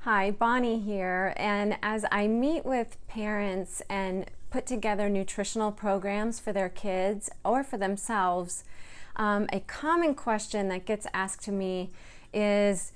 Hi, Bonnie here, and as I meet with parents and put together nutritional programs for their kids or for themselves, a common question that gets asked to me is,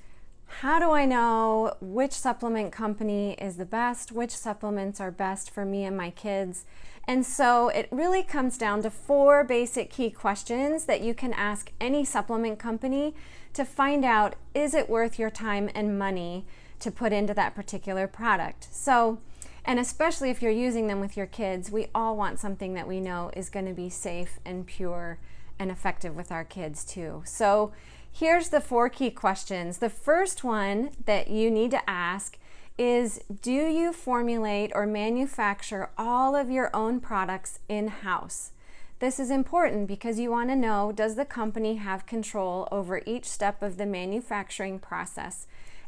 how do I know which supplement company is the best, which supplements are best for me and my kids? And so it really comes down to 4 basic key questions that you can ask any supplement company to find out, is it worth your time and money to put into that particular product? So, and especially if you're using them with your kids, we all want something that we know is going to be safe and pure and effective with our kids too. So here's the 4 key questions. The first one that you need to ask is, do you formulate or manufacture all of your own products in-house? This is important because you want to know, does the company have control over each step of the manufacturing process,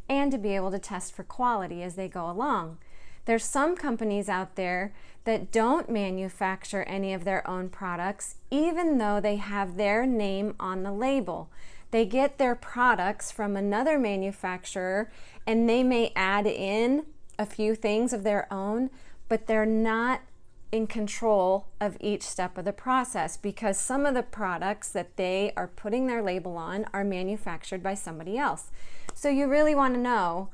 and to be able to test for quality as they go along. There's some companies out there that don't manufacture any of their own products, even though they have their name on the label. They get their products from another manufacturer and they may add in a few things of their own, but they're not in control of each step of the process because some of the products that they are putting their label on are manufactured by somebody else. So you really want to know,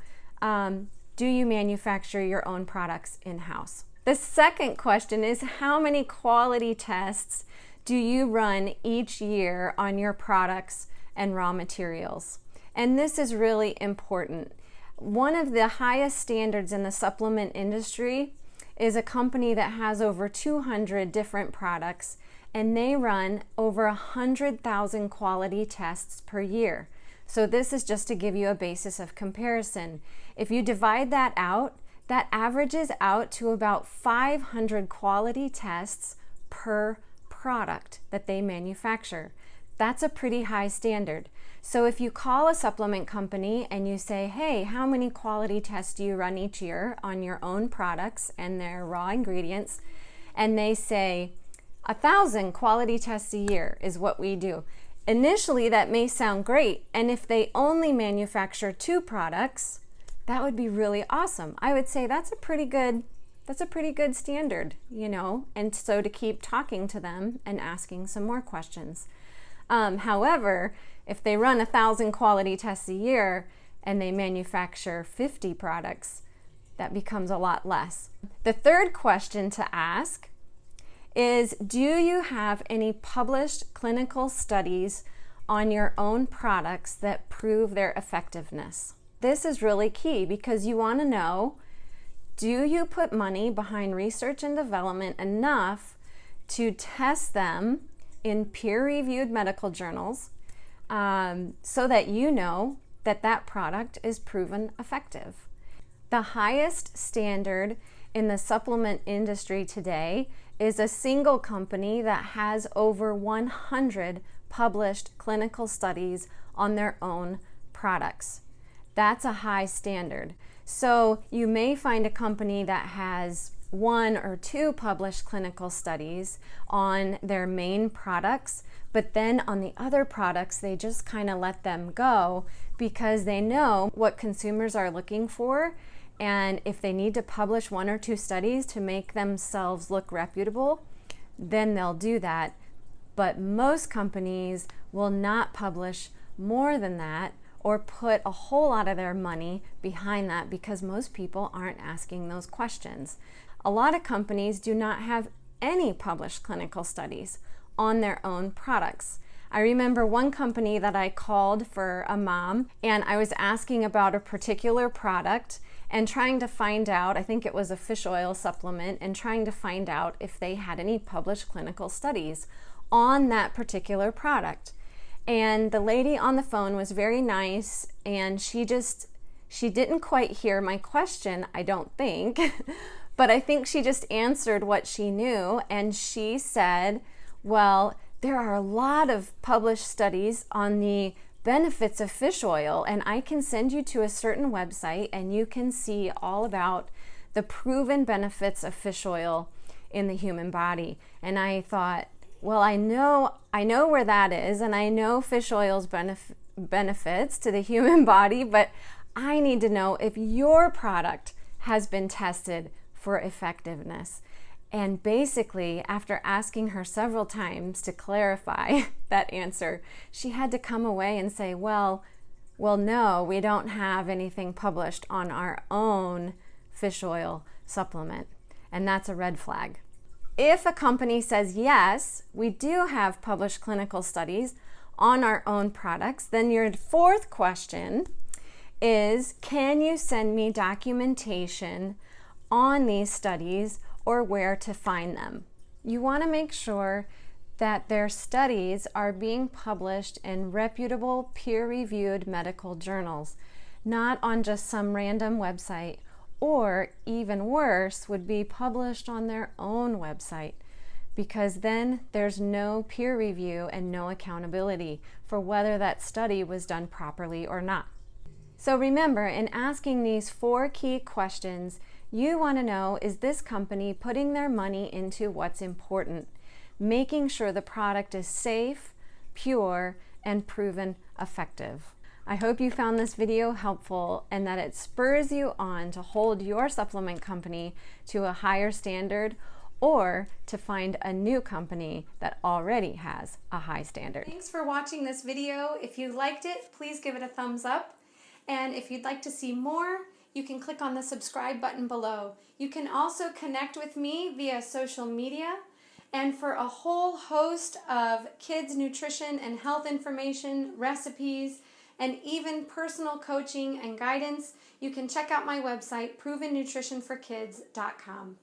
do you manufacture your own products in-house? The second question is, how many quality tests do you run each year on your products and raw materials? And this is really important. One of the highest standards in the supplement industry is a company that has over 200 different products, and they run over 100,000 quality tests per year. So this is just to give you a basis of comparison. If you divide that out, that averages out to about 500 quality tests per product that they manufacture. That's a pretty high standard. So if you call a supplement company and you say, hey, how many quality tests do you run each year on your own products and their raw ingredients? And they say, 1,000 quality tests a year is what we do. Initially, that may sound great. And if they only manufacture 2 products, that would be really awesome. I would say that's a pretty good standard, you know, and so to keep talking to them and asking some more questions. However, if they run 1,000 quality tests a year and they manufacture 50 products, that becomes a lot less. The third question to ask is, do you have any published clinical studies on your own products that prove their effectiveness? This is really key because you want to know, do you put money behind research and development enough to test them in peer-reviewed medical journals so that you know that that product is proven effective? The highest standard in the supplement industry today is a single company that has over 100 published clinical studies on their own products. That's a high standard. So you may find a company that has 1 or 2 published clinical studies on their main products, but then on the other products, they just kind of let them go because they know what consumers are looking for. And if they need to publish 1 or 2 studies to make themselves look reputable, then they'll do that. But most companies will not publish more than that or put a whole lot of their money behind that because most people aren't asking those questions. A lot of companies do not have any published clinical studies on their own products. I remember one company that I called for a mom, and I was asking about a particular product and trying to find out, I think it was a fish oil supplement, and trying to find out if they had any published clinical studies on that particular product. And the lady on the phone was very nice, and she didn't quite hear my question, I don't think, but I think she just answered what she knew, and she said, well, there are a lot of published studies on the benefits of fish oil, and I can send you to a certain website and you can see all about the proven benefits of fish oil in the human body. And I thought, well, I know where that is, and I know fish oil's benefits to the human body, but I need to know if your product has been tested for effectiveness. And basically, after asking her several times to clarify that answer, she had to come away and say, well, no, we don't have anything published on our own fish oil supplement. And that's a red flag. If a company says, yes, we do have published clinical studies on our own products, then your fourth question is, can you send me documentation on these studies or where to find them? You want to make sure that their studies are being published in reputable, peer-reviewed medical journals, not on just some random website, or even worse, would be published on their own website, because then there's no peer review and no accountability for whether that study was done properly or not. So remember, in asking these 4 key questions, you want to know, is this company putting their money into what's important, making sure the product is safe, pure, and proven effective. I hope you found this video helpful and that it spurs you on to hold your supplement company to a higher standard, or to find a new company that already has a high standard. Thanks for watching this video. If you liked it, please give it a thumbs up. And if you'd like to see more, you can click on the subscribe button below. You can also connect with me via social media. And for a whole host of kids' nutrition and health information, recipes, and even personal coaching and guidance, you can check out my website, provennutritionforkids.com.